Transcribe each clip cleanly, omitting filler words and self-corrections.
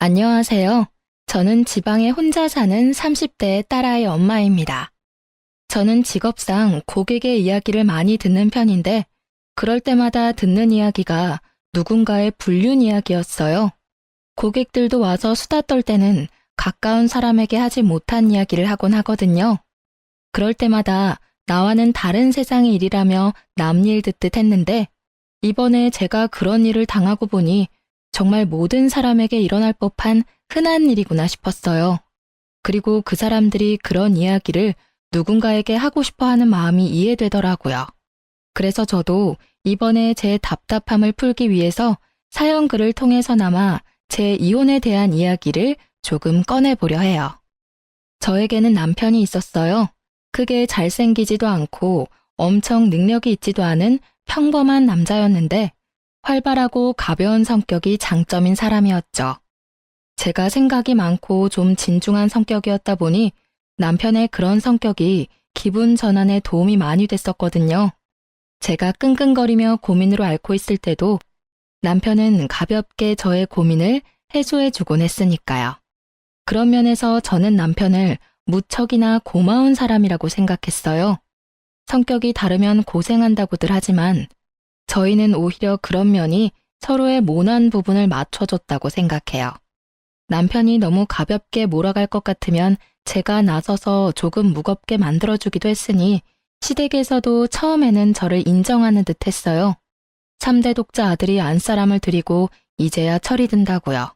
안녕하세요. 저는 지방에 혼자 사는 30대 딸아이 엄마입니다. 저는 직업상 고객의 이야기를 많이 듣는 편인데, 그럴 때마다 듣는 이야기가 누군가의 불륜 이야기였어요. 고객들도 와서 수다 떨 때는 가까운 사람에게 하지 못한 이야기를 하곤 하거든요. 그럴 때마다 나와는 다른 세상의 일이라며 남일 듣듯 했는데, 이번에 제가 그런 일을 당하고 보니 정말 모든 사람에게 일어날 법한 흔한 일이구나 싶었어요. 그리고 그 사람들이 그런 이야기를 누군가에게 하고 싶어 하는 마음이 이해되더라고요. 그래서 저도 이번에 제 답답함을 풀기 위해서 사연글을 통해서나마 제 이혼에 대한 이야기를 조금 꺼내보려 해요. 저에게는 남편이 있었어요. 크게 잘생기지도 않고 엄청 능력이 있지도 않은 평범한 남자였는데 활발하고 가벼운 성격이 장점인 사람이었죠. 제가 생각이 많고 좀 진중한 성격이었다 보니 남편의 그런 성격이 기분 전환에 도움이 많이 됐었거든요. 제가 끙끙거리며 고민으로 앓고 있을 때도 남편은 가볍게 저의 고민을 해소해주곤 했으니까요. 그런 면에서 저는 남편을 무척이나 고마운 사람이라고 생각했어요. 성격이 다르면 고생한다고들 하지만 저희는 오히려 그런 면이 서로의 모난 부분을 맞춰줬다고 생각해요. 남편이 너무 가볍게 몰아갈 것 같으면 제가 나서서 조금 무겁게 만들어주기도 했으니 시댁에서도 처음에는 저를 인정하는 듯 했어요. 3대 독자 아들이 안사람을 들이고 이제야 철이 든다고요.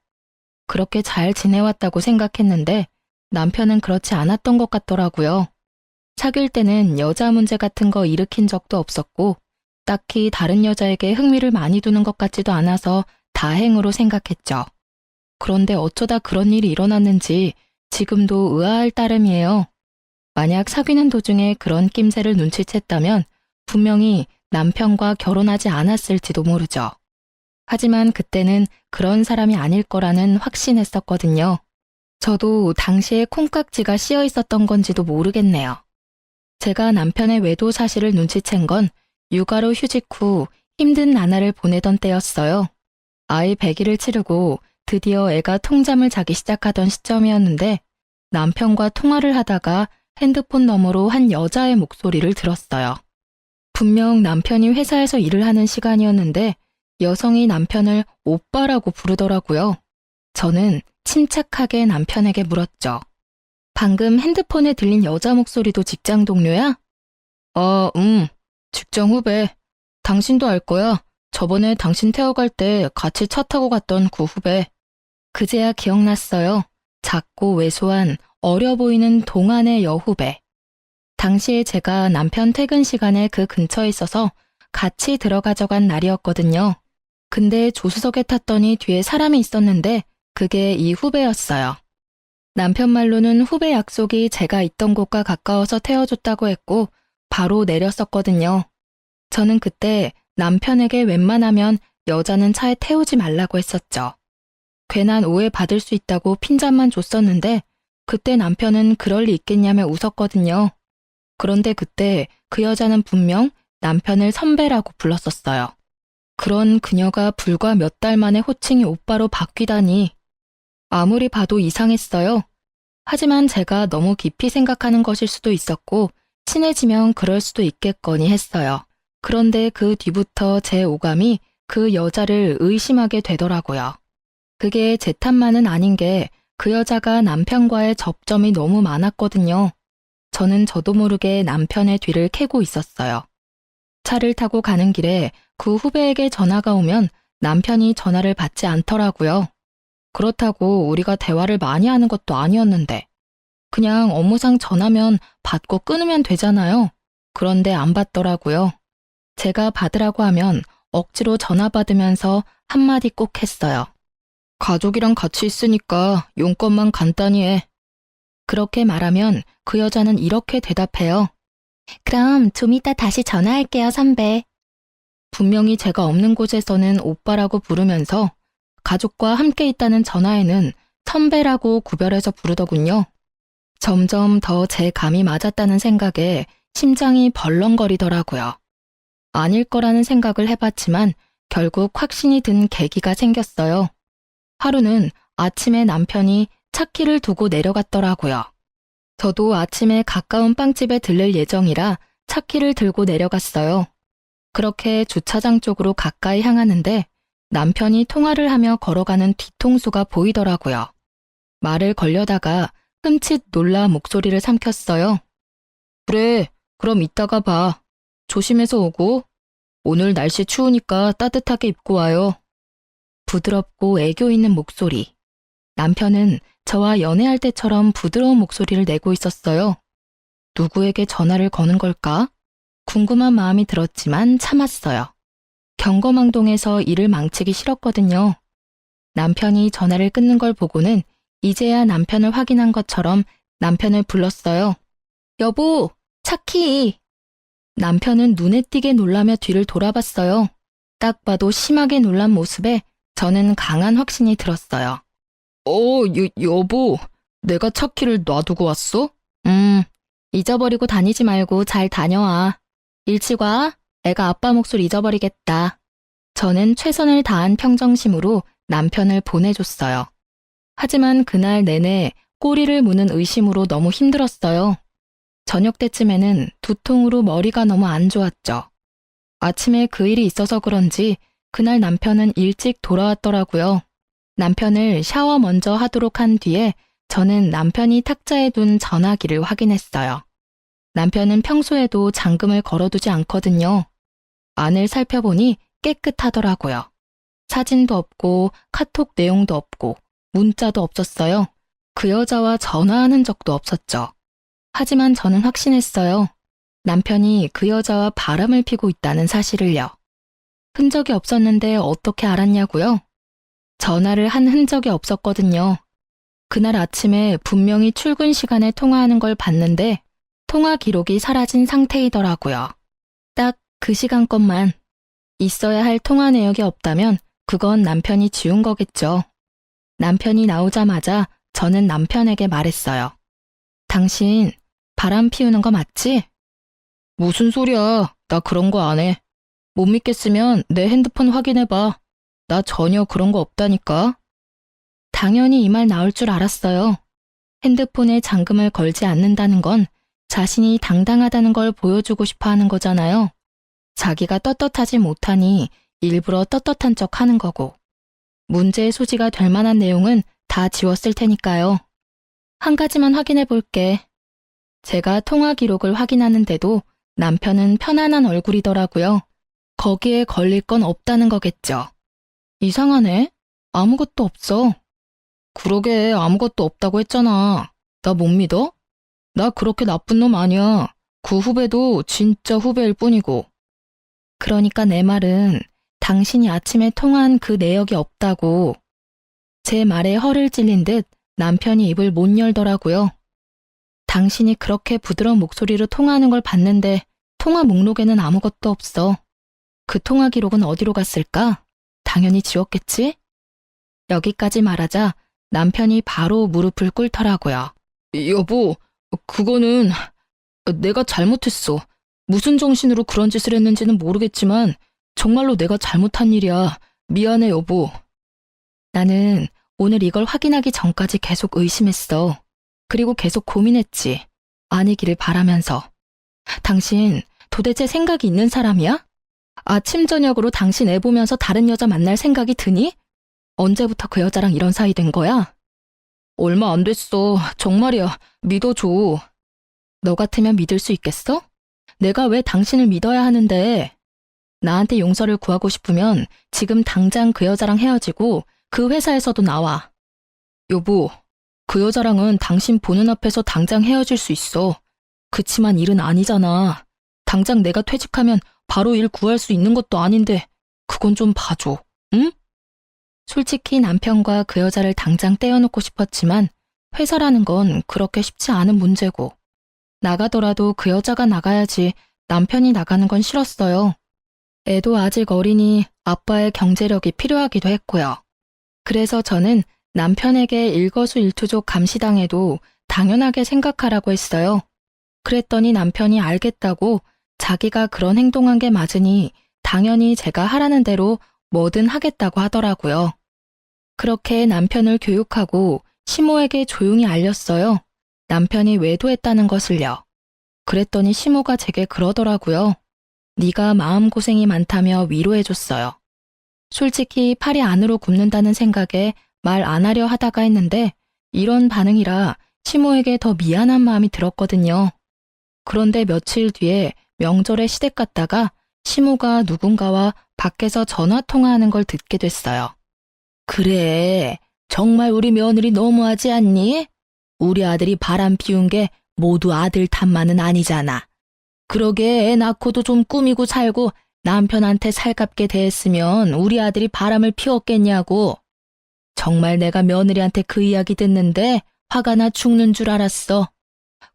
그렇게 잘 지내왔다고 생각했는데 남편은 그렇지 않았던 것 같더라고요. 사귈 때는 여자 문제 같은 거 일으킨 적도 없었고 딱히 다른 여자에게 흥미를 많이 두는 것 같지도 않아서 다행으로 생각했죠. 그런데 어쩌다 그런 일이 일어났는지 지금도 의아할 따름이에요. 만약 사귀는 도중에 그런 낌새를 눈치챘다면 분명히 남편과 결혼하지 않았을지도 모르죠. 하지만 그때는 그런 사람이 아닐 거라는 확신했었거든요. 저도 당시에 콩깍지가 씌어 있었던 건지도 모르겠네요. 제가 남편의 외도 사실을 눈치챈 건 육아로 휴직 후 힘든 나날을 보내던 때였어요. 아이 100일을 치르고 드디어 애가 통잠을 자기 시작하던 시점이었는데 남편과 통화를 하다가 핸드폰 너머로 한 여자의 목소리를 들었어요. 분명 남편이 회사에서 일을 하는 시간이었는데 여성이 남편을 오빠라고 부르더라고요. 저는 침착하게 남편에게 물었죠. 방금 핸드폰에 들린 여자 목소리도 직장 동료야? 직장 후배. 당신도 알 거야. 저번에 당신 태워갈 때 같이 차 타고 갔던 그 후배. 그제야 기억났어요. 작고 왜소한 어려 보이는 동안의 여후배. 당시에 제가 남편 퇴근 시간에 그 근처에 있어서 같이 들어가져간 날이었거든요. 근데 조수석에 탔더니 뒤에 사람이 있었는데 그게 이 후배였어요. 남편 말로는 후배 약속이 제가 있던 곳과 가까워서 태워줬다고 했고 바로 내렸었거든요. 저는 그때 남편에게 웬만하면 여자는 차에 태우지 말라고 했었죠. 괜한 오해 받을 수 있다고 핀잔만 줬었는데 그때 남편은 그럴 리 있겠냐며 웃었거든요. 그런데 그때 그 여자는 분명 남편을 선배라고 불렀었어요. 그런 그녀가 불과 몇 달 만에 호칭이 오빠로 바뀌다니 아무리 봐도 이상했어요. 하지만 제가 너무 깊이 생각하는 것일 수도 있었고 친해지면 그럴 수도 있겠거니 했어요. 그런데 그 뒤부터 제 오감이 그 여자를 의심하게 되더라고요. 그게 제 탓만은 아닌 게 그 여자가 남편과의 접점이 너무 많았거든요. 저는 저도 모르게 남편의 뒤를 캐고 있었어요. 차를 타고 가는 길에 그 후배에게 전화가 오면 남편이 전화를 받지 않더라고요. 그렇다고 우리가 대화를 많이 하는 것도 아니었는데 그냥 업무상 전화면 받고 끊으면 되잖아요. 그런데 안 받더라고요. 제가 받으라고 하면 억지로 전화 받으면서 한마디 꼭 했어요. 가족이랑 같이 있으니까 용건만 간단히 해. 그렇게 말하면 그 여자는 이렇게 대답해요. 그럼 좀 이따 다시 전화할게요, 선배. 분명히 제가 없는 곳에서는 오빠라고 부르면서 가족과 함께 있다는 전화에는 선배라고 구별해서 부르더군요. 점점 더 제 감이 맞았다는 생각에 심장이 벌렁거리더라고요. 아닐 거라는 생각을 해봤지만 결국 확신이 든 계기가 생겼어요. 하루는 아침에 남편이 차 키를 두고 내려갔더라고요. 저도 아침에 가까운 빵집에 들릴 예정이라 차 키를 들고 내려갔어요. 그렇게 주차장 쪽으로 가까이 향하는데 남편이 통화를 하며 걸어가는 뒤통수가 보이더라고요. 말을 걸려다가 흠칫 놀라 목소리를 삼켰어요. 그래, 그럼 이따가 봐. 조심해서 오고. 오늘 날씨 추우니까 따뜻하게 입고 와요. 부드럽고 애교 있는 목소리. 남편은 저와 연애할 때처럼 부드러운 목소리를 내고 있었어요. 누구에게 전화를 거는 걸까? 궁금한 마음이 들었지만 참았어요. 경거망동해서 일을 망치기 싫었거든요. 남편이 전화를 끊는 걸 보고는 이제야 남편을 확인한 것처럼 남편을 불렀어요. 여보, 차키! 남편은 눈에 띄게 놀라며 뒤를 돌아봤어요. 딱 봐도 심하게 놀란 모습에 저는 강한 확신이 들었어요. 여보, 내가 차키를 놔두고 왔어? 잊어버리고 다니지 말고 잘 다녀와. 일찍 와. 애가 아빠 몫을 잊어버리겠다. 저는 최선을 다한 평정심으로 남편을 보내줬어요. 하지만 그날 내내 꼬리를 무는 의심으로 너무 힘들었어요. 저녁 때쯤에는 두통으로 머리가 너무 안 좋았죠. 아침에 그 일이 있어서 그런지 그날 남편은 일찍 돌아왔더라고요. 남편을 샤워 먼저 하도록 한 뒤에 저는 남편이 탁자에 둔 전화기를 확인했어요. 남편은 평소에도 잠금을 걸어두지 않거든요. 안을 살펴보니 깨끗하더라고요. 사진도 없고 카톡 내용도 없고 문자도 없었어요. 그 여자와 전화하는 적도 없었죠. 하지만 저는 확신했어요. 남편이 그 여자와 바람을 피고 있다는 사실을요. 흔적이 없었는데 어떻게 알았냐고요? 전화를 한 흔적이 없었거든요. 그날 아침에 분명히 출근 시간에 통화하는 걸 봤는데 통화 기록이 사라진 상태이더라고요. 딱 그 시간 것만. 있어야 할 통화 내역이 없다면 그건 남편이 지운 거겠죠. 남편이 나오자마자 저는 남편에게 말했어요. 당신 바람 피우는 거 맞지? 무슨 소리야. 나 그런 거 안 해. 못 믿겠으면 내 핸드폰 확인해봐. 나 전혀 그런 거 없다니까. 당연히 이 말 나올 줄 알았어요. 핸드폰에 잠금을 걸지 않는다는 건 자신이 당당하다는 걸 보여주고 싶어 하는 거잖아요. 자기가 떳떳하지 못하니 일부러 떳떳한 척 하는 거고. 문제의 소지가 될 만한 내용은 다 지웠을 테니까요. 한 가지만 확인해 볼게. 제가 통화 기록을 확인하는데도 남편은 편안한 얼굴이더라고요. 거기에 걸릴 건 없다는 거겠죠. 이상하네. 아무것도 없어. 그러게 아무것도 없다고 했잖아. 나 못 믿어? 나 그렇게 나쁜 놈 아니야. 그 후배도 진짜 후배일 뿐이고. 그러니까 내 말은 당신이 아침에 통화한 그 내역이 없다고. 제 말에 허를 찔린 듯 남편이 입을 못 열더라고요. 당신이 그렇게 부드러운 목소리로 통화하는 걸 봤는데 통화 목록에는 아무것도 없어. 그 통화 기록은 어디로 갔을까? 당연히 지웠겠지? 여기까지 말하자 남편이 바로 무릎을 꿇더라고요. 여보, 그거는 내가 잘못했어. 무슨 정신으로 그런 짓을 했는지는 모르겠지만 정말로 내가 잘못한 일이야. 미안해, 여보. 나는 오늘 이걸 확인하기 전까지 계속 의심했어. 그리고 계속 고민했지. 아니기를 바라면서. 당신 도대체 생각이 있는 사람이야? 아침 저녁으로 당신 애 보면서 다른 여자 만날 생각이 드니? 언제부터 그 여자랑 이런 사이 된 거야? 얼마 안 됐어. 정말이야. 믿어줘. 너 같으면 믿을 수 있겠어? 내가 왜 당신을 믿어야 하는데? 나한테 용서를 구하고 싶으면 지금 당장 그 여자랑 헤어지고 그 회사에서도 나와. 여보, 그 여자랑은 당신 보는 앞에서 당장 헤어질 수 있어. 그치만 일은 아니잖아. 당장 내가 퇴직하면 바로 일 구할 수 있는 것도 아닌데 그건 좀 봐줘. 응? 솔직히 남편과 그 여자를 당장 떼어놓고 싶었지만 회사라는 건 그렇게 쉽지 않은 문제고 나가더라도 그 여자가 나가야지 남편이 나가는 건 싫었어요. 애도 아직 어리니 아빠의 경제력이 필요하기도 했고요. 그래서 저는 남편에게 일거수일투족 감시당해도 당연하게 생각하라고 했어요. 그랬더니 남편이 알겠다고 자기가 그런 행동한 게 맞으니 당연히 제가 하라는 대로 뭐든 하겠다고 하더라고요. 그렇게 남편을 교육하고 시모에게 조용히 알렸어요. 남편이 외도했다는 것을요. 그랬더니 시모가 제게 그러더라고요. 네가 마음고생이 많다며 위로해줬어요. 솔직히 팔이 안으로 굽는다는 생각에 말 안 하려 하다가 했는데 이런 반응이라 시모에게 더 미안한 마음이 들었거든요. 그런데 며칠 뒤에 명절에 시댁 갔다가 시모가 누군가와 밖에서 전화 통화하는 걸 듣게 됐어요. 그래, 정말 우리 며느리 너무하지 않니? 우리 아들이 바람 피운 게 모두 아들 탓만은 아니잖아. 그러게 애 낳고도 좀 꾸미고 살고 남편한테 살갑게 대했으면 우리 아들이 바람을 피웠겠냐고. 정말 내가 며느리한테 그 이야기 듣는데 화가 나 죽는 줄 알았어.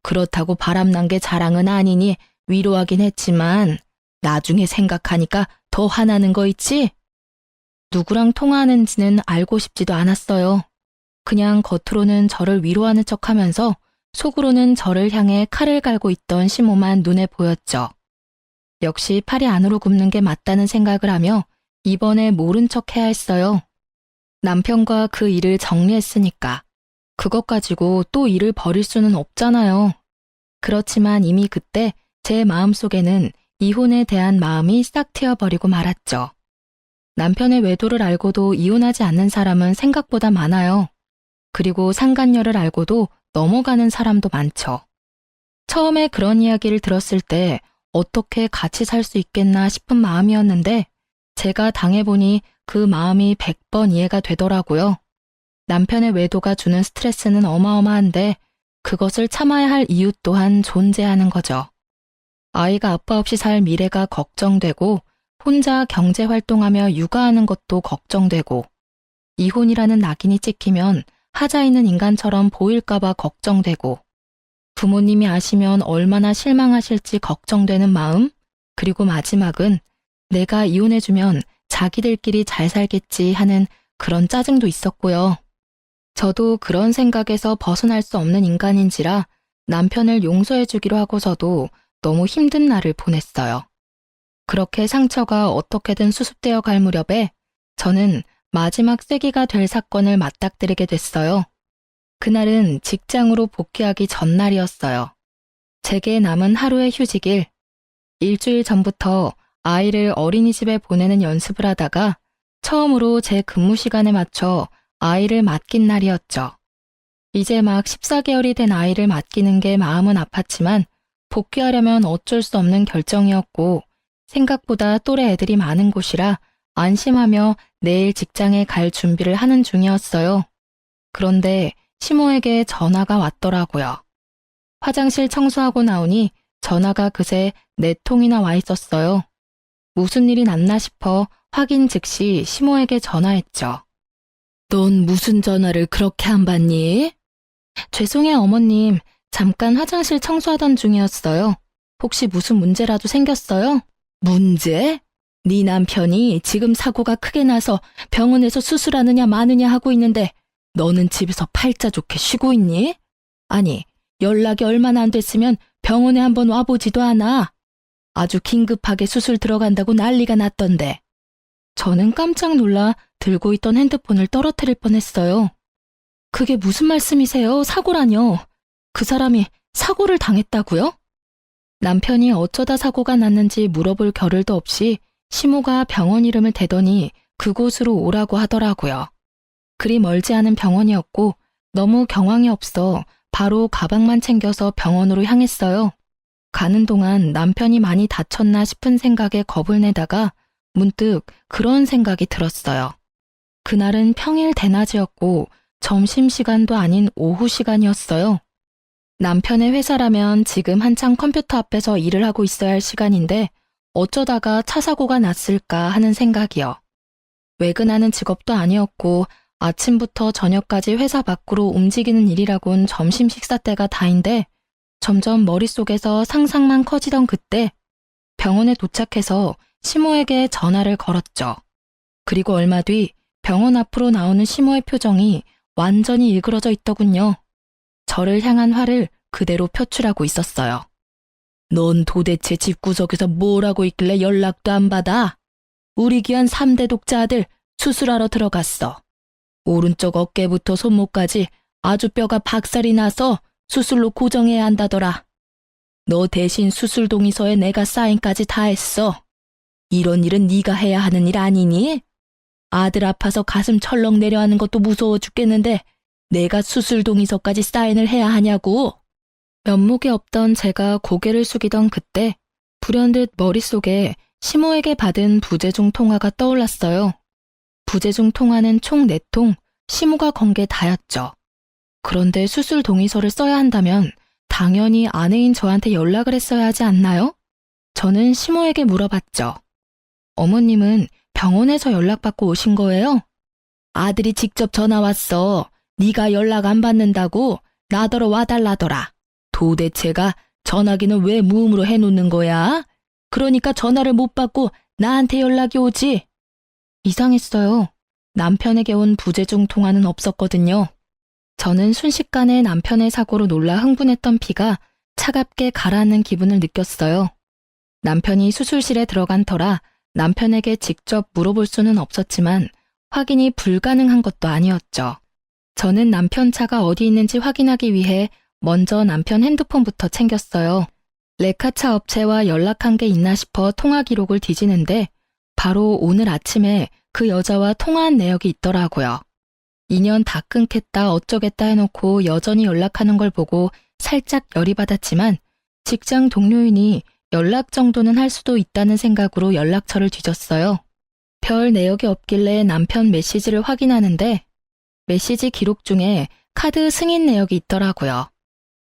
그렇다고 바람난 게 자랑은 아니니 위로하긴 했지만 나중에 생각하니까 더 화나는 거 있지? 누구랑 통화하는지는 알고 싶지도 않았어요. 그냥 겉으로는 저를 위로하는 척하면서 속으로는 저를 향해 칼을 갈고 있던 시모만 눈에 보였죠. 역시 팔이 안으로 굽는 게 맞다는 생각을 하며 이번에 모른 척 해야 했어요. 남편과 그 일을 정리했으니까. 그것 가지고 또 일을 벌일 수는 없잖아요. 그렇지만 이미 그때 제 마음속에는 이혼에 대한 마음이 싹 트여버리고 말았죠. 남편의 외도를 알고도 이혼하지 않는 사람은 생각보다 많아요. 그리고 상간녀를 알고도 넘어가는 사람도 많죠. 처음에 그런 이야기를 들었을 때 어떻게 같이 살 수 있겠나 싶은 마음이었는데 제가 당해보니 그 마음이 100번 이해가 되더라고요. 남편의 외도가 주는 스트레스는 어마어마한데 그것을 참아야 할 이유 또한 존재하는 거죠. 아이가 아빠 없이 살 미래가 걱정되고 혼자 경제활동하며 육아하는 것도 걱정되고 이혼이라는 낙인이 찍히면 하자 있는 인간처럼 보일까봐 걱정되고 부모님이 아시면 얼마나 실망하실지 걱정되는 마음, 그리고 마지막은 내가 이혼해주면 자기들끼리 잘 살겠지 하는 그런 짜증도 있었고요. 저도 그런 생각에서 벗어날 수 없는 인간인지라 남편을 용서해주기로 하고서도 너무 힘든 날을 보냈어요. 그렇게 상처가 어떻게든 수습되어 갈 무렵에 저는 마지막 쐐기가 될 사건을 맞닥뜨리게 됐어요. 그날은 직장으로 복귀하기 전날이었어요. 제게 남은 하루의 휴직일. 일주일 전부터 아이를 어린이집에 보내는 연습을 하다가 처음으로 제 근무 시간에 맞춰 아이를 맡긴 날이었죠. 이제 막 14개월이 된 아이를 맡기는 게 마음은 아팠지만 복귀하려면 어쩔 수 없는 결정이었고 생각보다 또래 애들이 많은 곳이라 안심하며 내일 직장에 갈 준비를 하는 중이었어요. 그런데 시모에게 전화가 왔더라고요. 화장실 청소하고 나오니 전화가 그새 4통이나 와 있었어요. 무슨 일이 났나 싶어 확인 즉시 시모에게 전화했죠. 넌 무슨 전화를 그렇게 안 받니? 죄송해요, 어머님. 잠깐 화장실 청소하던 중이었어요. 혹시 무슨 문제라도 생겼어요? 문제? 네 남편이 지금 사고가 크게 나서 병원에서 수술하느냐 마느냐 하고 있는데 너는 집에서 팔자 좋게 쉬고 있니? 아니, 연락이 얼마나 안 됐으면 병원에 한번 와보지도 않아. 아주 긴급하게 수술 들어간다고 난리가 났던데. 저는 깜짝 놀라 들고 있던 핸드폰을 떨어뜨릴 뻔했어요. 그게 무슨 말씀이세요? 사고라뇨. 그 사람이 사고를 당했다고요? 남편이 어쩌다 사고가 났는지 물어볼 겨를도 없이 시모가 병원 이름을 대더니 그곳으로 오라고 하더라고요. 그리 멀지 않은 병원이었고 너무 경황이 없어 바로 가방만 챙겨서 병원으로 향했어요. 가는 동안 남편이 많이 다쳤나 싶은 생각에 겁을 내다가 문득 그런 생각이 들었어요. 그날은 평일 대낮이었고 점심시간도 아닌 오후 시간이었어요. 남편의 회사라면 지금 한창 컴퓨터 앞에서 일을 하고 있어야 할 시간인데 어쩌다가 차 사고가 났을까 하는 생각이요. 외근하는 직업도 아니었고 아침부터 저녁까지 회사 밖으로 움직이는 일이라곤 점심 식사 때가 다인데 점점 머릿속에서 상상만 커지던 그때 병원에 도착해서 시모에게 전화를 걸었죠. 그리고 얼마 뒤 병원 앞으로 나오는 시모의 표정이 완전히 일그러져 있더군요. 저를 향한 화를 그대로 표출하고 있었어요. 넌 도대체 집구석에서 뭘 하고 있길래 연락도 안 받아? 우리 귀한 3대 독자 아들 수술하러 들어갔어. 오른쪽 어깨부터 손목까지 아주 뼈가 박살이 나서 수술로 고정해야 한다더라. 너 대신 수술 동의서에 내가 사인까지 다 했어. 이런 일은 네가 해야 하는 일 아니니? 아들 아파서 가슴 철렁 내려하는 것도 무서워 죽겠는데 내가 수술 동의서까지 사인을 해야 하냐고. 면목이 없던 제가 고개를 숙이던 그때 불현듯 머릿속에 시모에게 받은 부재중 통화가 떠올랐어요. 부재중 통화는 총 4통, 시모가 건 게 다였죠. 그런데 수술 동의서를 써야 한다면 당연히 아내인 저한테 연락을 했어야 하지 않나요? 저는 시모에게 물어봤죠. 어머님은 병원에서 연락받고 오신 거예요? 아들이 직접 전화 왔어. 네가 연락 안 받는다고 나더러 와달라더라. 도대체가 전화기는 왜 무음으로 해놓는 거야? 그러니까 전화를 못 받고 나한테 연락이 오지. 이상했어요. 남편에게 온 부재중 통화는 없었거든요. 저는 순식간에 남편의 사고로 놀라 흥분했던 피가 차갑게 가라앉는 기분을 느꼈어요. 남편이 수술실에 들어간 터라 남편에게 직접 물어볼 수는 없었지만 확인이 불가능한 것도 아니었죠. 저는 남편 차가 어디 있는지 확인하기 위해 먼저 남편 핸드폰부터 챙겼어요. 레카차 업체와 연락한 게 있나 싶어 통화 기록을 뒤지는데 바로 오늘 아침에 그 여자와 통화한 내역이 있더라고요. 인연 다 끊겠다 어쩌겠다 해놓고 여전히 연락하는 걸 보고 살짝 열이 받았지만 직장 동료이니 연락 정도는 할 수도 있다는 생각으로 연락처를 뒤졌어요. 별 내역이 없길래 남편 메시지를 확인하는데 메시지 기록 중에 카드 승인 내역이 있더라고요.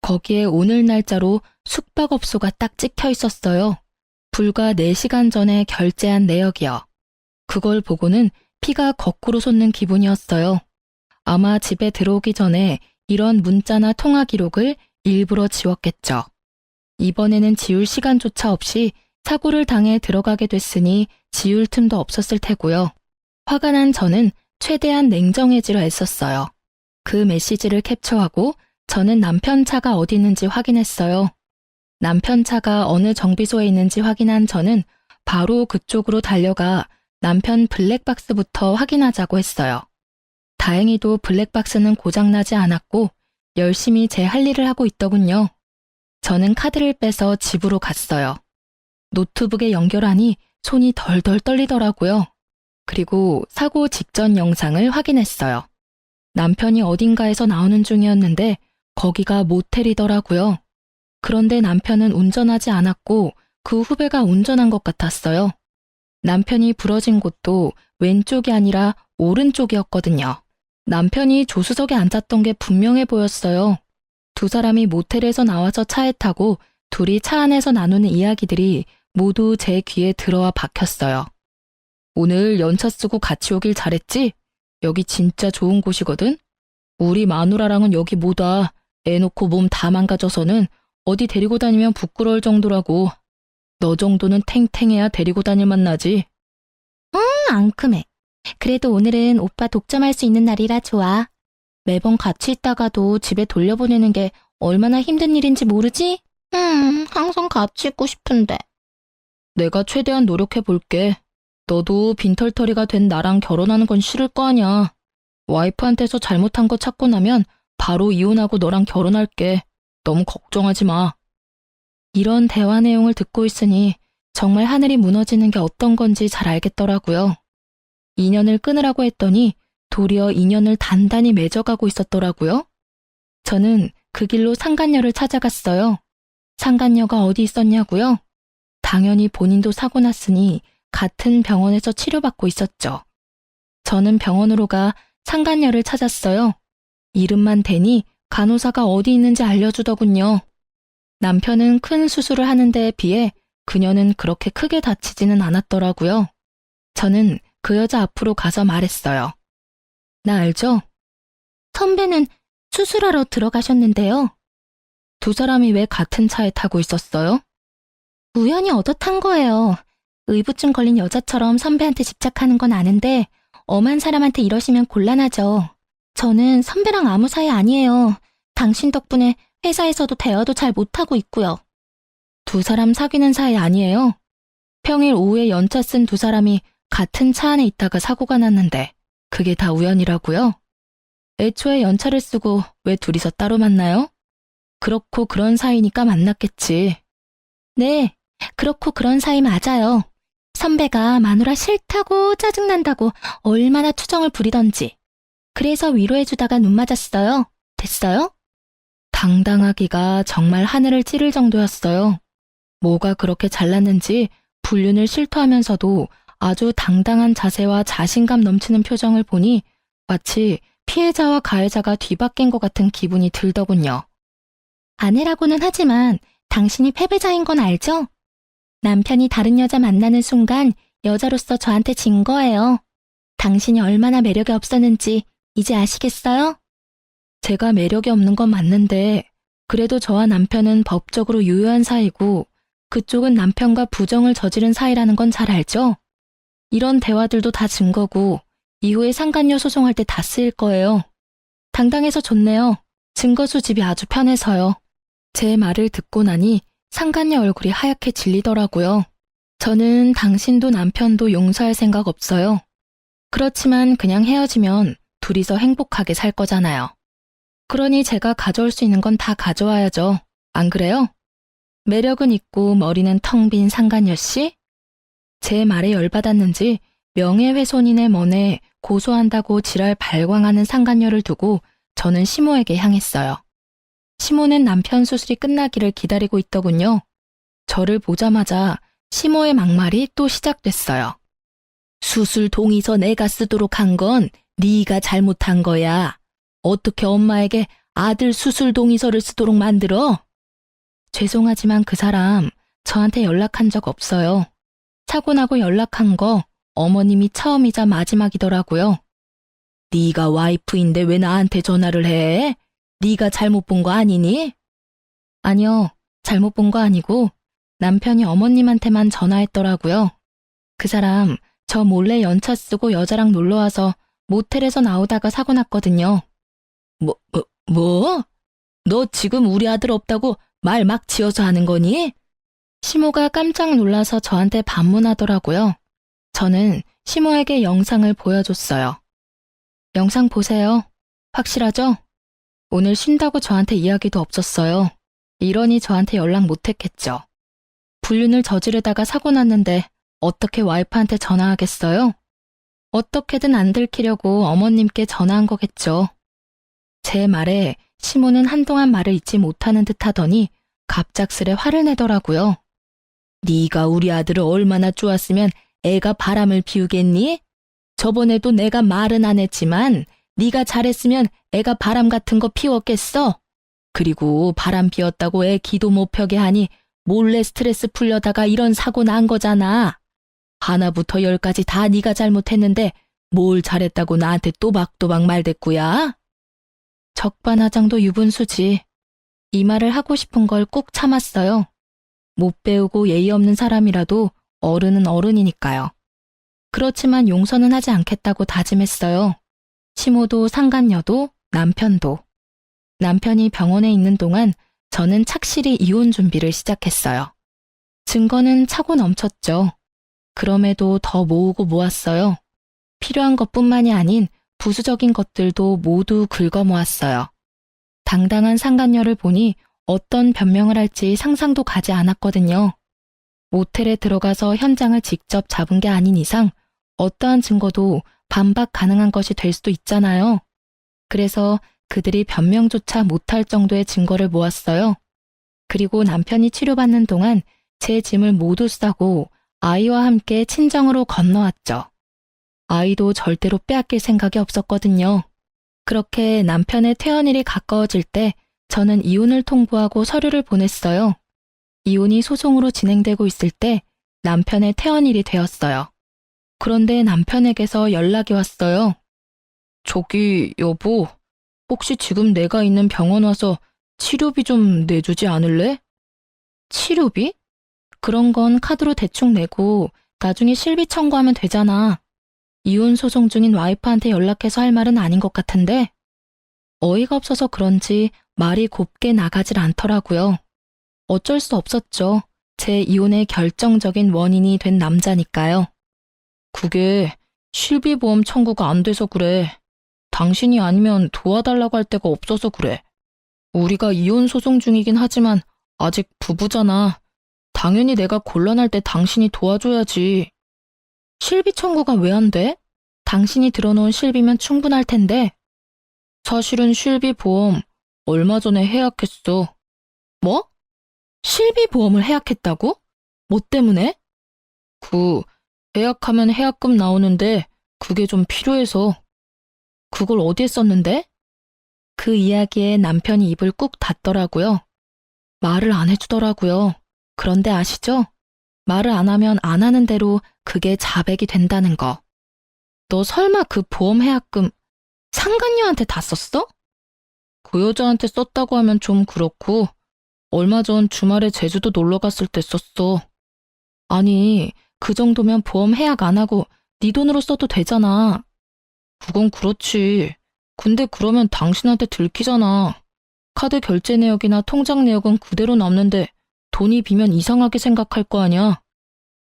거기에 오늘 날짜로 숙박업소가 딱 찍혀 있었어요. 불과 4시간 전에 결제한 내역이요. 그걸 보고는 피가 거꾸로 솟는 기분이었어요. 아마 집에 들어오기 전에 이런 문자나 통화 기록을 일부러 지웠겠죠. 이번에는 지울 시간조차 없이 사고를 당해 들어가게 됐으니 지울 틈도 없었을 테고요. 화가 난 저는 최대한 냉정해지려 애썼어요. 그 메시지를 캡처하고 저는 남편 차가 어디 있는지 확인했어요. 남편 차가 어느 정비소에 있는지 확인한 저는 바로 그쪽으로 달려가 남편 블랙박스부터 확인하자고 했어요. 다행히도 블랙박스는 고장나지 않았고 열심히 제 할 일을 하고 있더군요. 저는 카드를 빼서 집으로 갔어요. 노트북에 연결하니 손이 덜덜 떨리더라고요. 그리고 사고 직전 영상을 확인했어요. 남편이 어딘가에서 나오는 중이었는데 거기가 모텔이더라고요. 그런데 남편은 운전하지 않았고 그 후배가 운전한 것 같았어요. 남편이 부러진 곳도 왼쪽이 아니라 오른쪽이었거든요. 남편이 조수석에 앉았던 게 분명해 보였어요. 두 사람이 모텔에서 나와서 차에 타고 둘이 차 안에서 나누는 이야기들이 모두 제 귀에 들어와 박혔어요. 오늘 연차 쓰고 같이 오길 잘했지? 여기 진짜 좋은 곳이거든? 우리 마누라랑은 여기 못 와. 애 놓고 몸 다 망가져서는 어디 데리고 다니면 부끄러울 정도라고. 너 정도는 탱탱해야 데리고 다닐 만나지. 앙큼해. 그래도 오늘은 오빠 독점할 수 있는 날이라 좋아. 매번 같이 있다가도 집에 돌려보내는 게 얼마나 힘든 일인지 모르지? 항상 같이 있고 싶은데. 내가 최대한 노력해 볼게. 너도 빈털터리가 된 나랑 결혼하는 건 싫을 거 아냐. 와이프한테서 잘못한 거 찾고 나면 바로 이혼하고 너랑 결혼할게. 너무 걱정하지 마. 이런 대화 내용을 듣고 있으니 정말 하늘이 무너지는 게 어떤 건지 잘 알겠더라고요. 인연을 끊으라고 했더니 도리어 인연을 단단히 맺어가고 있었더라고요. 저는 그 길로 상간녀를 찾아갔어요. 상간녀가 어디 있었냐고요? 당연히 본인도 사고 났으니 같은 병원에서 치료받고 있었죠. 저는 병원으로 가 상간녀를 찾았어요. 이름만 대니 간호사가 어디 있는지 알려주더군요. 남편은 큰 수술을 하는 데에 비해 그녀는 그렇게 크게 다치지는 않았더라고요. 저는 그 여자 앞으로 가서 말했어요. 나 알죠? 선배는 수술하러 들어가셨는데요. 두 사람이 왜 같은 차에 타고 있었어요? 우연히 얻어 탄 거예요. 의부증 걸린 여자처럼 선배한테 집착하는 건 아는데 엄한 사람한테 이러시면 곤란하죠. 저는 선배랑 아무 사이 아니에요. 당신 덕분에 회사에서도 대화도 잘 못하고 있고요. 두 사람 사귀는 사이 아니에요? 평일 오후에 연차 쓴 두 사람이 같은 차 안에 있다가 사고가 났는데 그게 다 우연이라고요? 애초에 연차를 쓰고 왜 둘이서 따로 만나요? 그렇고 그런 사이니까 만났겠지. 네, 그렇고 그런 사이 맞아요. 선배가 마누라 싫다고 짜증난다고 얼마나 투정을 부리던지. 그래서 위로해주다가 눈 맞았어요. 됐어요? 당당하기가 정말 하늘을 찌를 정도였어요. 뭐가 그렇게 잘났는지 불륜을 싫어하면서도 아주 당당한 자세와 자신감 넘치는 표정을 보니 마치 피해자와 가해자가 뒤바뀐 것 같은 기분이 들더군요. 아내라고는 하지만 당신이 패배자인 건 알죠? 남편이 다른 여자 만나는 순간 여자로서 저한테 진 거예요. 당신이 얼마나 매력이 없었는지 이제 아시겠어요? 제가 매력이 없는 건 맞는데 그래도 저와 남편은 법적으로 유효한 사이고 그쪽은 남편과 부정을 저지른 사이라는 건 잘 알죠? 이런 대화들도 다 증거고 이후에 상간녀 소송할 때 다 쓰일 거예요. 당당해서 좋네요. 증거 수집이 아주 편해서요. 제 말을 듣고 나니 상간녀 얼굴이 하얗게 질리더라고요. 저는 당신도 남편도 용서할 생각 없어요. 그렇지만 그냥 헤어지면 둘이서 행복하게 살 거잖아요. 그러니 제가 가져올 수 있는 건 다 가져와야죠. 안 그래요? 매력은 있고 머리는 텅 빈 상간녀 씨? 제 말에 열받았는지 명예훼손인의 먼에 고소한다고 지랄 발광하는 상간녀를 두고 저는 시모에게 향했어요. 시모는 남편 수술이 끝나기를 기다리고 있더군요. 저를 보자마자 시모의 막말이 또 시작됐어요. 수술 동의서 내가 쓰도록 한 건 네가 잘못한 거야. 어떻게 엄마에게 아들 수술 동의서를 쓰도록 만들어? 죄송하지만 그 사람 저한테 연락한 적 없어요. 사고 나고 연락한 거 어머님이 처음이자 마지막이더라고요. 네가 와이프인데 왜 나한테 전화를 해? 네가 잘못 본 거 아니니? 아니요, 잘못 본 거 아니고 남편이 어머님한테만 전화했더라고요. 그 사람 저 몰래 연차 쓰고 여자랑 놀러와서 모텔에서 나오다가 사고 났거든요. 뭐? 너 지금 우리 아들 없다고 말 막 지어서 하는 거니? 시모가 깜짝 놀라서 저한테 반문하더라고요. 저는 시모에게 영상을 보여줬어요. 영상 보세요. 확실하죠? 오늘 쉰다고 저한테 이야기도 없었어요. 이러니 저한테 연락 못했겠죠. 불륜을 저지르다가 사고 났는데 어떻게 와이프한테 전화하겠어요? 어떻게든 안 들키려고 어머님께 전화한 거겠죠. 제 말에 시모는 한동안 말을 잇지 못하는 듯 하더니 갑작스레 화를 내더라고요. 네가 우리 아들을 얼마나 쪼았으면 애가 바람을 피우겠니? 저번에도 내가 말은 안 했지만 네가 잘했으면 애가 바람 같은 거 피웠겠어? 그리고 바람 피웠다고 애 기도 못 펴게 하니 몰래 스트레스 풀려다가 이런 사고 난 거잖아. 하나부터 열까지 다 네가 잘못했는데 뭘 잘했다고 나한테 또박또박 말대꾸야? 적반하장도 유분수지. 이 말을 하고 싶은 걸 꾹 참았어요. 못 배우고 예의 없는 사람이라도 어른은 어른이니까요. 그렇지만 용서는 하지 않겠다고 다짐했어요. 시모도 상간녀도 남편도. 남편이 병원에 있는 동안 저는 착실히 이혼 준비를 시작했어요. 증거는 차고 넘쳤죠. 그럼에도 더 모으고 모았어요. 필요한 것뿐만이 아닌 부수적인 것들도 모두 긁어 모았어요. 당당한 상간녀를 보니 어떤 변명을 할지 상상도 가지 않았거든요. 모텔에 들어가서 현장을 직접 잡은 게 아닌 이상 어떠한 증거도 반박 가능한 것이 될 수도 있잖아요. 그래서 그들이 변명조차 못할 정도의 증거를 모았어요. 그리고 남편이 치료받는 동안 제 짐을 모두 싸고 아이와 함께 친정으로 건너왔죠. 아이도 절대로 빼앗길 생각이 없었거든요. 그렇게 남편의 퇴원일이 가까워질 때 저는 이혼을 통보하고 서류를 보냈어요. 이혼이 소송으로 진행되고 있을 때 남편의 퇴원일이 되었어요. 그런데 남편에게서 연락이 왔어요. 저기 여보, 혹시 지금 내가 있는 병원 와서 치료비 좀 내주지 않을래? 치료비? 그런 건 카드로 대충 내고 나중에 실비 청구하면 되잖아. 이혼 소송 중인 와이프한테 연락해서 할 말은 아닌 것 같은데 어이가 없어서 그런지 말이 곱게 나가질 않더라고요. 어쩔 수 없었죠. 제 이혼의 결정적인 원인이 된 남자니까요. 그게 실비보험 청구가 안 돼서 그래. 당신이 아니면 도와달라고 할 데가 없어서 그래. 우리가 이혼 소송 중이긴 하지만 아직 부부잖아. 당연히 내가 곤란할 때 당신이 도와줘야지. 실비 청구가 왜 안 돼? 당신이 들어놓은 실비면 충분할 텐데. 사실은 실비 보험 얼마 전에 해약했어. 뭐? 실비 보험을 해약했다고? 뭐 때문에? 해약하면 해약금 나오는데 그게 좀 필요해서. 그걸 어디에 썼는데? 그 이야기에 남편이 입을 꾹 닫더라고요. 말을 안 해주더라고요. 그런데 아시죠? 말을 안 하면 안 하는 대로 그게 자백이 된다는 거. 너 설마 그 보험 해약금 상간녀한테 다 썼어? 그 여자한테 썼다고 하면 좀 그렇고 얼마 전 주말에 제주도 놀러 갔을 때 썼어. 아니, 그 정도면 보험 해약 안 하고 네 돈으로 써도 되잖아. 그건 그렇지. 근데 그러면 당신한테 들키잖아. 카드 결제 내역이나 통장 내역은 그대로 남는데 돈이 비면 이상하게 생각할 거 아니야.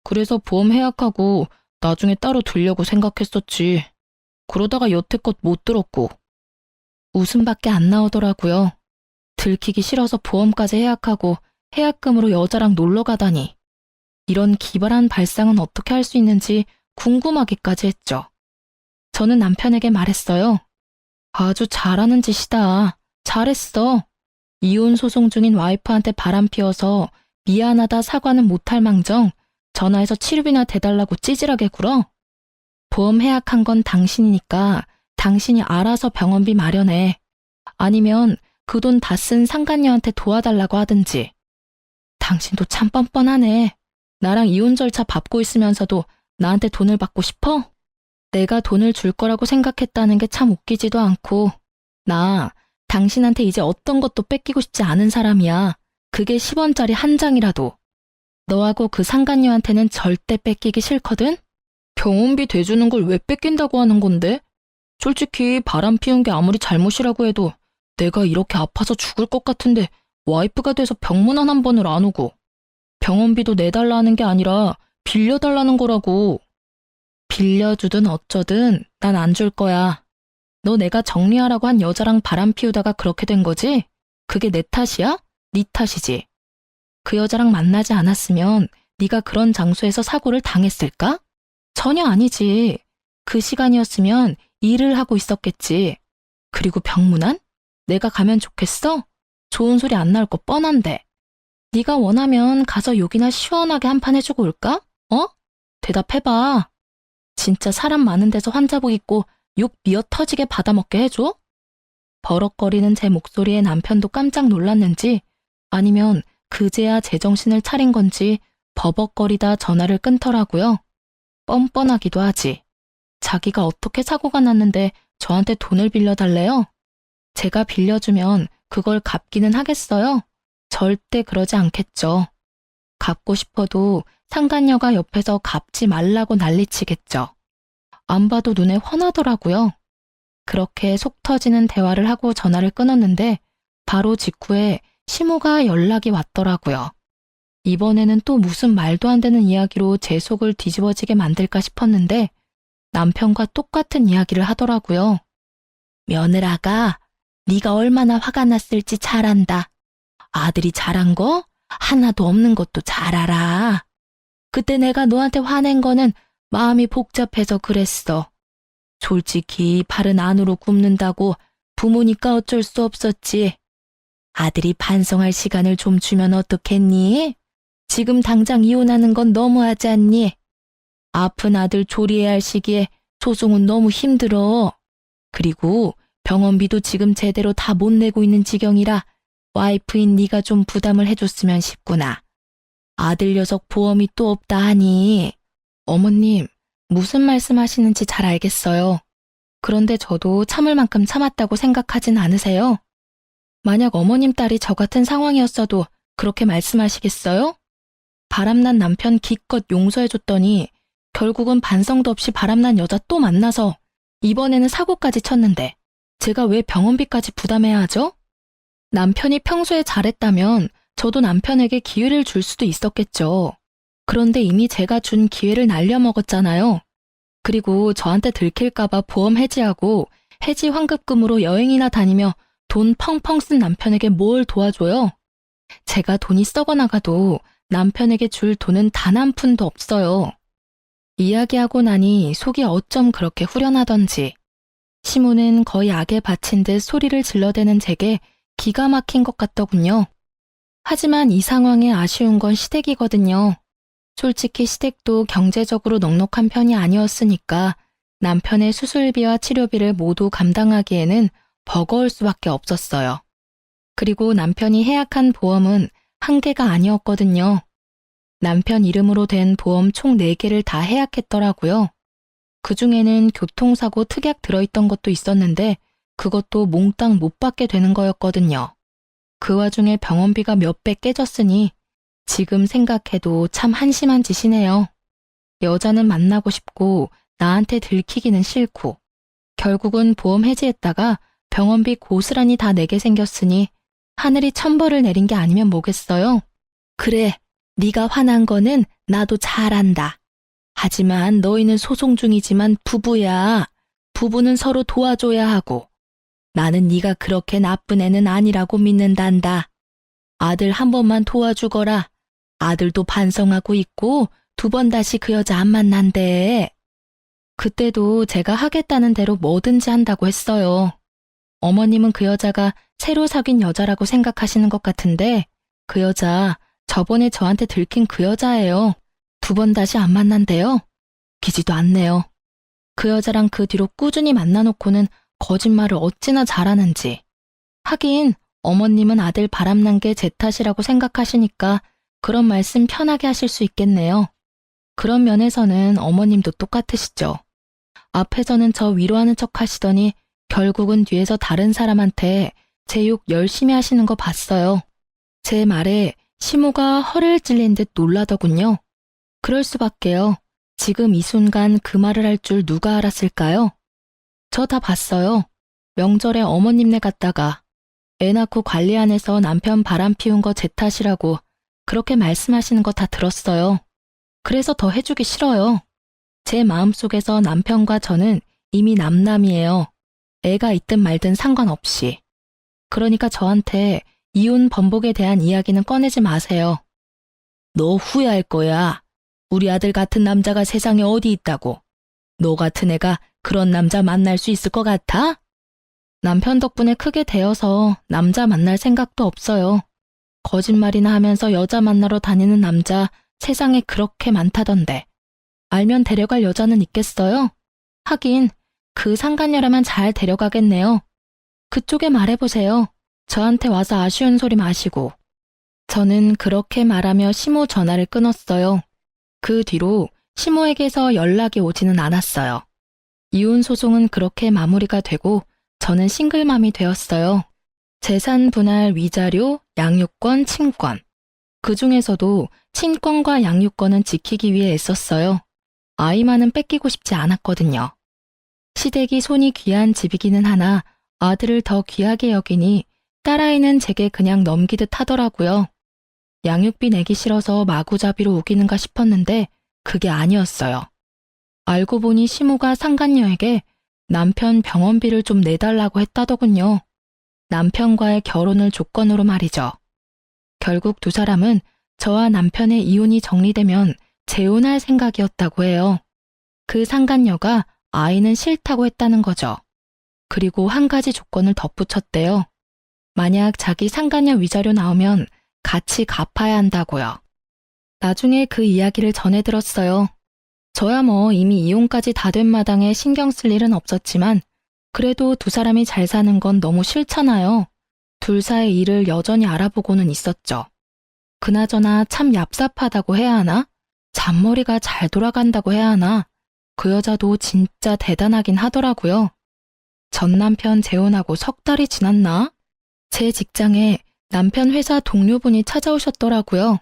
그래서 보험 해약하고 나중에 따로 들려고 생각했었지. 그러다가 여태껏 못 들었고. 웃음밖에 안 나오더라고요. 들키기 싫어서 보험까지 해약하고 해약금으로 여자랑 놀러 가다니. 이런 기발한 발상은 어떻게 할 수 있는지 궁금하기까지 했죠. 저는 남편에게 말했어요. 아주 잘하는 짓이다. 잘했어. 이혼 소송 중인 와이프한테 바람 피워서 미안하다 사과는 못할 망정 전화해서 치료비나 대달라고 찌질하게 굴어? 보험 해약한 건 당신이니까 당신이 알아서 병원비 마련해. 아니면 그 돈 다 쓴 상간녀한테 도와달라고 하든지. 당신도 참 뻔뻔하네. 나랑 이혼 절차 밟고 있으면서도 나한테 돈을 받고 싶어? 내가 돈을 줄 거라고 생각했다는 게 참 웃기지도 않고. 나 당신한테 이제 어떤 것도 뺏기고 싶지 않은 사람이야. 그게 10원짜리 한 장이라도. 너하고 그 상간녀한테는 절대 뺏기기 싫거든? 병원비 대주는 걸 왜 뺏긴다고 하는 건데? 솔직히 바람 피운 게 아무리 잘못이라고 해도 내가 이렇게 아파서 죽을 것 같은데 와이프가 돼서 병문안 한 번을 안 오고 병원비도 내달라는 게 아니라 빌려달라는 거라고. 빌려주든 어쩌든 난 안 줄 거야. 너 내가 정리하라고 한 여자랑 바람 피우다가 그렇게 된 거지? 그게 내 탓이야? 네 탓이지. 그 여자랑 만나지 않았으면 네가 그런 장소에서 사고를 당했을까? 전혀 아니지. 그 시간이었으면 일을 하고 있었겠지. 그리고 병문안? 내가 가면 좋겠어? 좋은 소리 안 나올 거 뻔한데. 네가 원하면 가서 욕이나 시원하게 한 판 해주고 올까? 어? 대답해봐. 진짜 사람 많은 데서 환자복 입고 욕 미어 터지게 받아먹게 해줘? 버럭거리는 제 목소리에 남편도 깜짝 놀랐는지 아니면 그제야 제정신을 차린 건지 버벅거리다 전화를 끊더라고요. 뻔뻔하기도 하지. 자기가 어떻게 사고가 났는데 저한테 돈을 빌려달래요? 제가 빌려주면 그걸 갚기는 하겠어요? 절대 그러지 않겠죠. 갚고 싶어도 상간녀가 옆에서 갚지 말라고 난리치겠죠. 안 봐도 눈에 훤하더라고요. 그렇게 속 터지는 대화를 하고 전화를 끊었는데 바로 직후에 시모가 연락이 왔더라고요. 이번에는 또 무슨 말도 안 되는 이야기로 제 속을 뒤집어지게 만들까 싶었는데 남편과 똑같은 이야기를 하더라고요. 며느라가 네가 얼마나 화가 났을지 잘 안다. 아들이 잘한 거 하나도 없는 것도 잘 알아. 그때 내가 너한테 화낸 거는 마음이 복잡해서 그랬어. 솔직히 발은 안으로 굽는다고 부모니까 어쩔 수 없었지. 아들이 반성할 시간을 좀 주면 어떻겠니? 지금 당장 이혼하는 건 너무하지 않니? 아픈 아들 조리해야 할 시기에 소송은 너무 힘들어. 그리고 병원비도 지금 제대로 다 못 내고 있는 지경이라 와이프인 네가 좀 부담을 해줬으면 싶구나. 아들 녀석 보험이 또 없다 하니. 어머님, 무슨 말씀하시는지 잘 알겠어요. 그런데 저도 참을 만큼 참았다고 생각하진 않으세요? 만약 어머님 딸이 저 같은 상황이었어도 그렇게 말씀하시겠어요? 바람난 남편 기껏 용서해줬더니 결국은 반성도 없이 바람난 여자 또 만나서 이번에는 사고까지 쳤는데 제가 왜 병원비까지 부담해야 하죠? 남편이 평소에 잘했다면 저도 남편에게 기회를 줄 수도 있었겠죠. 그런데 이미 제가 준 기회를 날려먹었잖아요. 그리고 저한테 들킬까봐 보험 해지하고 해지 환급금으로 여행이나 다니며 돈 펑펑 쓴 남편에게 뭘 도와줘요? 제가 돈이 썩어나가도 남편에게 줄 돈은 단 한 푼도 없어요. 이야기하고 나니 속이 어쩜 그렇게 후련하던지. 시모는 거의 악에 바친 듯 소리를 질러대는 제게 기가 막힌 것 같더군요. 하지만 이 상황에 아쉬운 건 시댁이거든요. 솔직히 시댁도 경제적으로 넉넉한 편이 아니었으니까 남편의 수술비와 치료비를 모두 감당하기에는 버거울 수밖에 없었어요. 그리고 남편이 해약한 보험은 한 개가 아니었거든요. 남편 이름으로 된 보험 총 4개를 다 해약했더라고요. 그중에는 교통사고 특약 들어있던 것도 있었는데 그것도 몽땅 못 받게 되는 거였거든요. 그 와중에 병원비가 몇 배 깨졌으니 지금 생각해도 참 한심한 짓이네요. 여자는 만나고 싶고 나한테 들키기는 싫고 결국은 보험 해지했다가 병원비 고스란히 다 내게 생겼으니 하늘이 천벌을 내린 게 아니면 뭐겠어요? 그래, 네가 화난 거는 나도 잘 안다. 하지만 너희는 소송 중이지만 부부야. 부부는 서로 도와줘야 하고 나는 네가 그렇게 나쁜 애는 아니라고 믿는단다. 아들 한 번만 도와주거라. 아들도 반성하고 있고 2번 다시 그 여자 안 만난대. 그때도 제가 하겠다는 대로 뭐든지 한다고 했어요. 어머님은 그 여자가 새로 사귄 여자라고 생각하시는 것 같은데 그 여자 저번에 저한테 들킨 그 여자예요. 2번 다시 안 만난대요. 기지도 않네요. 그 여자랑 그 뒤로 꾸준히 만나놓고는 거짓말을 어찌나 잘하는지. 하긴 어머님은 아들 바람난 게 제 탓이라고 생각하시니까 그런 말씀 편하게 하실 수 있겠네요. 그런 면에서는 어머님도 똑같으시죠. 앞에서는 저 위로하는 척 하시더니 결국은 뒤에서 다른 사람한테 제 욕 열심히 하시는 거 봤어요. 제 말에 시모가 허를 찔린 듯 놀라더군요. 그럴 수밖에요. 지금 이 순간 그 말을 할 줄 누가 알았을까요? 저 다 봤어요. 명절에 어머님네 갔다가 애 낳고 관리 안 해서 남편 바람 피운 거 제 탓이라고 그렇게 말씀하시는 거 다 들었어요. 그래서 더 해주기 싫어요. 제 마음속에서 남편과 저는 이미 남남이에요. 애가 있든 말든 상관없이. 그러니까 저한테 이혼 번복에 대한 이야기는 꺼내지 마세요. 너 후회할 거야. 우리 아들 같은 남자가 세상에 어디 있다고. 너 같은 애가 그런 남자 만날 수 있을 것 같아? 남편 덕분에 크게 되어서 남자 만날 생각도 없어요. 거짓말이나 하면서 여자 만나러 다니는 남자 세상에 그렇게 많다던데. 알면 데려갈 여자는 있겠어요? 하긴 그 상간녀라면 잘 데려가겠네요. 그쪽에 말해보세요. 저한테 와서 아쉬운 소리 마시고. 저는 그렇게 말하며 시모 전화를 끊었어요. 그 뒤로 시모에게서 연락이 오지는 않았어요. 이혼 소송은 그렇게 마무리가 되고 저는 싱글맘이 되었어요. 재산 분할 위자료, 양육권, 친권. 그 중에서도 친권과 양육권은 지키기 위해 애썼어요. 아이만은 뺏기고 싶지 않았거든요. 시댁이 손이 귀한 집이기는 하나 아들을 더 귀하게 여기니 딸아이는 제게 그냥 넘기듯 하더라고요. 양육비 내기 싫어서 마구잡이로 우기는가 싶었는데 그게 아니었어요. 알고 보니 시모가 상간녀에게 남편 병원비를 좀 내달라고 했다더군요. 남편과의 결혼을 조건으로 말이죠. 결국 두 사람은 저와 남편의 이혼이 정리되면 재혼할 생각이었다고 해요. 그 상간녀가 아이는 싫다고 했다는 거죠. 그리고 한 가지 조건을 덧붙였대요. 만약 자기 상간녀 위자료 나오면 같이 갚아야 한다고요. 나중에 그 이야기를 전해 들었어요. 저야 뭐 이미 이혼까지 다 된 마당에 신경 쓸 일은 없었지만 그래도 두 사람이 잘 사는 건 너무 싫잖아요. 둘 사이 일을 여전히 알아보고는 있었죠. 그나저나 참 얍삽하다고 해야 하나? 잔머리가 잘 돌아간다고 해야 하나? 그 여자도 진짜 대단하긴 하더라고요. 전 남편 재혼하고 3달이 지났나? 제 직장에 남편 회사 동료분이 찾아오셨더라고요.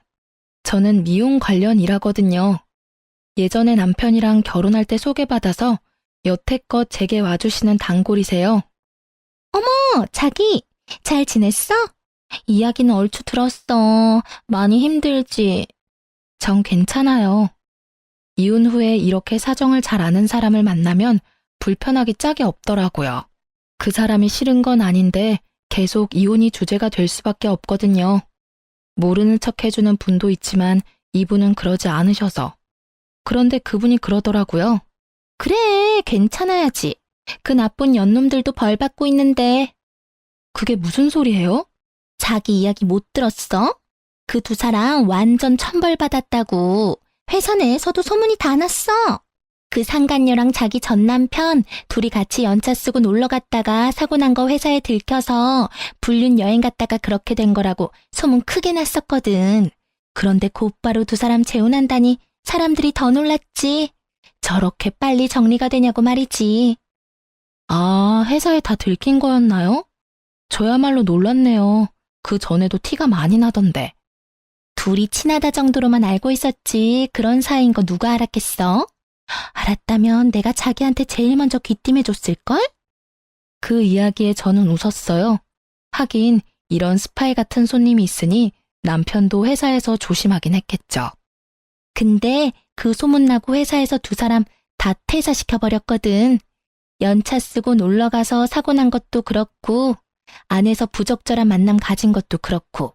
저는 미용 관련 일하거든요. 예전에 남편이랑 결혼할 때 소개받아서 여태껏 제게 와주시는 단골이세요. 어머, 자기, 잘 지냈어? 이야기는 얼추 들었어. 많이 힘들지? 전 괜찮아요. 이혼 후에 이렇게 사정을 잘 아는 사람을 만나면 불편하기 짝이 없더라고요. 그 사람이 싫은 건 아닌데 계속 이혼이 주제가 될 수밖에 없거든요. 모르는 척 해주는 분도 있지만 이분은 그러지 않으셔서. 그런데 그분이 그러더라고요. 그래, 괜찮아야지. 그 나쁜 연놈들도 벌 받고 있는데. 그게 무슨 소리예요? 자기 이야기 못 들었어? 그 두 사람 완전 천벌 받았다고. 회사 내에서도 소문이 다 났어. 그 상간녀랑 자기 전 남편 둘이 같이 연차 쓰고 놀러 갔다가 사고 난 거 회사에 들켜서 불륜 여행 갔다가 그렇게 된 거라고 소문 크게 났었거든. 그런데 곧바로 두 사람 재혼한다니 사람들이 더 놀랐지. 저렇게 빨리 정리가 되냐고 말이지. 아, 회사에 다 들킨 거였나요? 저야말로 놀랐네요. 그 전에도 티가 많이 나던데. 둘이 친하다 정도로만 알고 있었지 그런 사이인 거 누가 알았겠어? 알았다면 내가 자기한테 제일 먼저 귀띔해줬을걸? 그 이야기에 저는 웃었어요. 하긴 이런 스파이 같은 손님이 있으니 남편도 회사에서 조심하긴 했겠죠. 근데 그 소문나고 회사에서 두 사람 다 퇴사시켜버렸거든. 연차 쓰고 놀러가서 사고 난 것도 그렇고 안에서 부적절한 만남 가진 것도 그렇고.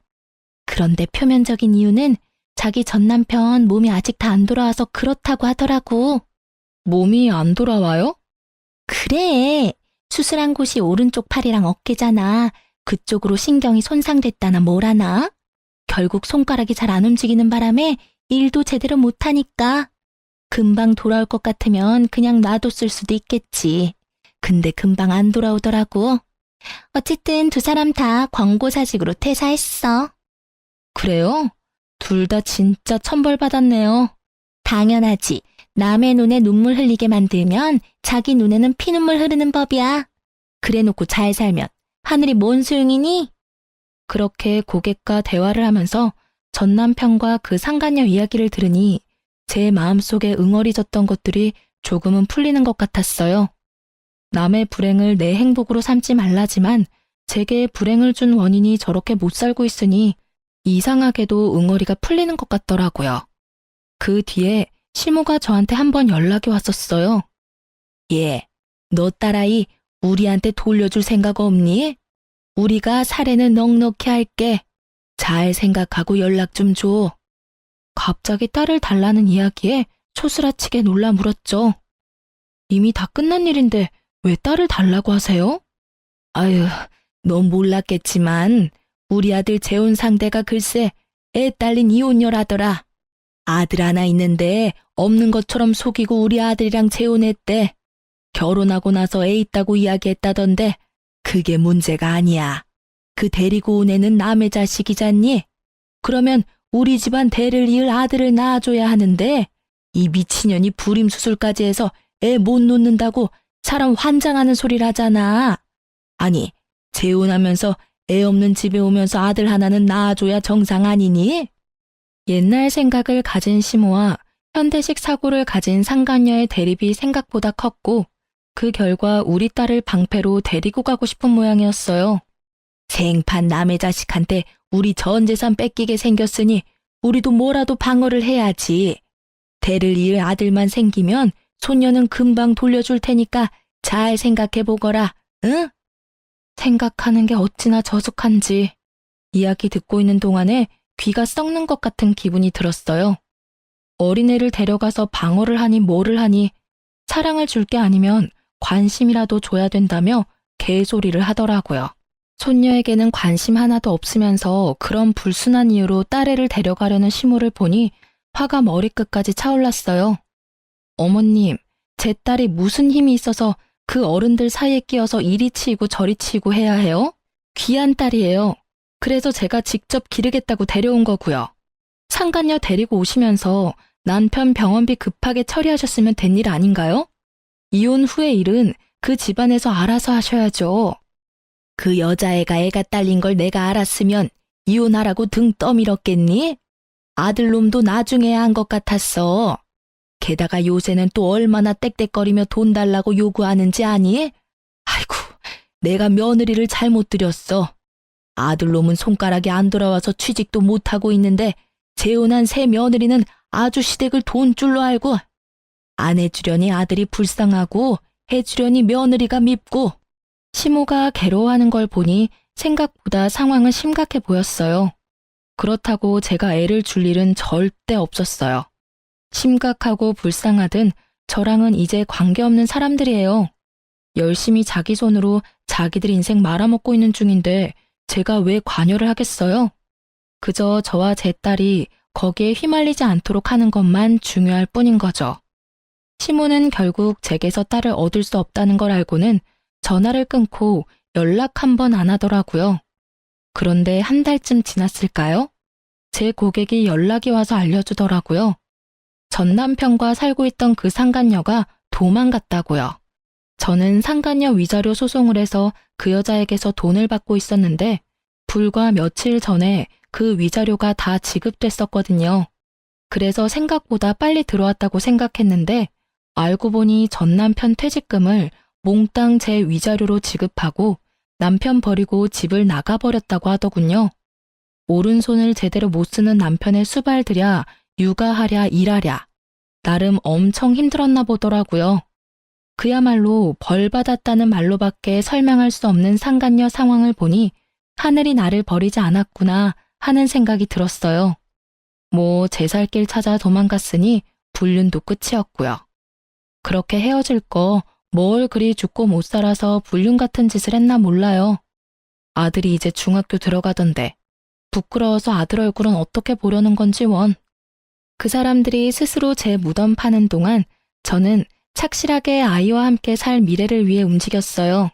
그런데 표면적인 이유는 자기 전 남편 몸이 아직 다 안 돌아와서 그렇다고 하더라고. 몸이 안 돌아와요? 그래. 수술한 곳이 오른쪽 팔이랑 어깨잖아. 그쪽으로 신경이 손상됐다나 뭐라나. 결국 손가락이 잘 안 움직이는 바람에 일도 제대로 못하니까. 금방 돌아올 것 같으면 그냥 놔뒀을 수도 있겠지. 근데 금방 안 돌아오더라고. 어쨌든 두 사람 다 권고사직으로 퇴사했어. 그래요? 둘 다 진짜 천벌받았네요. 당연하지. 남의 눈에 눈물 흘리게 만들면 자기 눈에는 피눈물 흐르는 법이야. 그래놓고 잘 살면 하늘이 뭔 소용이니? 그렇게 고객과 대화를 하면서 전 남편과 그 상간녀 이야기를 들으니 제 마음속에 응어리졌던 것들이 조금은 풀리는 것 같았어요. 남의 불행을 내 행복으로 삼지 말라지만 제게 불행을 준 원인이 저렇게 못 살고 있으니 이상하게도 응어리가 풀리는 것 같더라고요. 그 뒤에 시모가 저한테 한번 연락이 왔었어요. 예, 너 딸아이 우리한테 돌려줄 생각 없니? 우리가 사례는 넉넉히 할게. 잘 생각하고 연락 좀 줘. 갑자기 딸을 달라는 이야기에 초스라치게 놀라 물었죠. 이미 다 끝난 일인데 왜 딸을 달라고 하세요? 아유, 넌 몰랐겠지만 우리 아들 재혼 상대가 글쎄 애 딸린 이혼녀라더라. 아들 하나 있는데 없는 것처럼 속이고 우리 아들이랑 재혼했대. 결혼하고 나서 애 있다고 이야기했다던데 그게 문제가 아니야. 그 데리고 온 애는 남의 자식이잖니? 그러면 우리 집안 대를 이을 아들을 낳아줘야 하는데 이 미친년이 불임수술까지 해서 애 못 놓는다고 사람 환장하는 소리를 하잖아. 아니, 재혼하면서 애 없는 집에 오면서 아들 하나는 낳아줘야 정상 아니니? 옛날 생각을 가진 시모와 현대식 사고를 가진 상간녀의 대립이 생각보다 컸고 그 결과 우리 딸을 방패로 데리고 가고 싶은 모양이었어요. 생판 남의 자식한테 우리 전 재산 뺏기게 생겼으니 우리도 뭐라도 방어를 해야지. 대를 이을 아들만 생기면 손녀는 금방 돌려줄 테니까 잘 생각해보거라, 응? 생각하는 게 어찌나 저속한지 이야기 듣고 있는 동안에 귀가 썩는 것 같은 기분이 들었어요. 어린애를 데려가서 방어를 하니 뭐를 하니 사랑을 줄 게 아니면 관심이라도 줘야 된다며 개소리를 하더라고요. 손녀에게는 관심 하나도 없으면서 그런 불순한 이유로 딸애를 데려가려는 시모를 보니 화가 머리끝까지 차올랐어요. 어머님, 제 딸이 무슨 힘이 있어서 그 어른들 사이에 끼어서 이리 치이고 저리 치이고 해야 해요? 귀한 딸이에요. 그래서 제가 직접 기르겠다고 데려온 거고요. 상간녀 데리고 오시면서 남편 병원비 급하게 처리하셨으면 된 일 아닌가요? 이혼 후의 일은 그 집안에서 알아서 하셔야죠. 그 여자애가 애가 딸린 걸 내가 알았으면 이혼하라고 등 떠밀었겠니? 아들놈도 나중에 한 것 같았어. 게다가 요새는 또 얼마나 떽떽거리며 돈 달라고 요구하는지 아니? 아이고, 내가 며느리를 잘못 들였어. 아들놈은 손가락이 안 돌아와서 취직도 못하고 있는데 재혼한 새 며느리는 아주 시댁을 돈줄로 알고 안 해주려니 아들이 불쌍하고 해주려니 며느리가 밉고 시모가 괴로워하는 걸 보니 생각보다 상황은 심각해 보였어요. 그렇다고 제가 애를 줄 일은 절대 없었어요. 심각하고 불쌍하든 저랑은 이제 관계없는 사람들이에요. 열심히 자기 손으로 자기들 인생 말아먹고 있는 중인데 제가 왜 관여를 하겠어요? 그저 저와 제 딸이 거기에 휘말리지 않도록 하는 것만 중요할 뿐인 거죠. 시모는 결국 제게서 딸을 얻을 수 없다는 걸 알고는 전화를 끊고 연락 한 번 안 하더라고요. 그런데 한 달쯤 지났을까요? 제 고객이 연락이 와서 알려주더라고요. 전 남편과 살고 있던 그 상간녀가 도망갔다고요. 저는 상간녀 위자료 소송을 해서 그 여자에게서 돈을 받고 있었는데 불과 며칠 전에 그 위자료가 다 지급됐었거든요. 그래서 생각보다 빨리 들어왔다고 생각했는데 알고 보니 전 남편 퇴직금을 몽땅 제 위자료로 지급하고 남편 버리고 집을 나가버렸다고 하더군요. 오른손을 제대로 못 쓰는 남편의 수발들야 육아하랴 일하랴 나름 엄청 힘들었나 보더라고요. 그야말로 벌 받았다는 말로밖에 설명할 수 없는 상간녀 상황을 보니 하늘이 나를 버리지 않았구나 하는 생각이 들었어요. 뭐 제 살 길 찾아 도망갔으니 불륜도 끝이었고요. 그렇게 헤어질 거 뭘 그리 죽고 못 살아서 불륜 같은 짓을 했나 몰라요. 아들이 이제 중학교 들어가던데 부끄러워서 아들 얼굴은 어떻게 보려는 건지 원. 그 사람들이 스스로 제 무덤 파는 동안 저는 착실하게 아이와 함께 살 미래를 위해 움직였어요.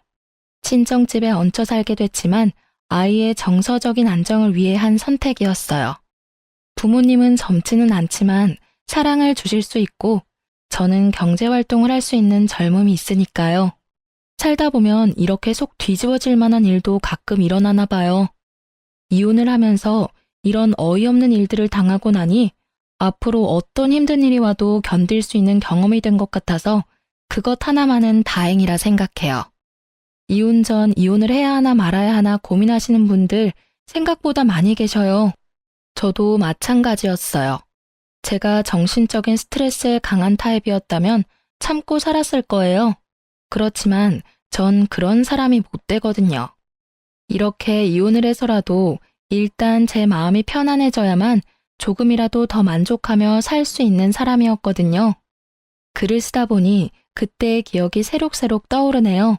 친정집에 얹혀 살게 됐지만 아이의 정서적인 안정을 위해 한 선택이었어요. 부모님은 젊지는 않지만 사랑을 주실 수 있고 저는 경제활동을 할 수 있는 젊음이 있으니까요. 살다 보면 이렇게 속 뒤집어질 만한 일도 가끔 일어나나 봐요. 이혼을 하면서 이런 어이없는 일들을 당하고 나니 앞으로 어떤 힘든 일이 와도 견딜 수 있는 경험이 된 것 같아서 그것 하나만은 다행이라 생각해요. 이혼 전 이혼을 해야 하나 말아야 하나 고민하시는 분들 생각보다 많이 계셔요. 저도 마찬가지였어요. 제가 정신적인 스트레스에 강한 타입이었다면 참고 살았을 거예요. 그렇지만 전 그런 사람이 못 되거든요. 이렇게 이혼을 해서라도 일단 제 마음이 편안해져야만 조금이라도 더 만족하며 살 수 있는 사람이었거든요. 글을 쓰다 보니 그때의 기억이 새록새록 떠오르네요.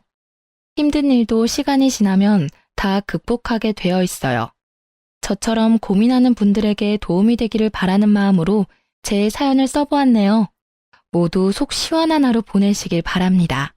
힘든 일도 시간이 지나면 다 극복하게 되어 있어요. 저처럼 고민하는 분들에게 도움이 되기를 바라는 마음으로 제 사연을 써보았네요. 모두 속 시원한 하루 보내시길 바랍니다.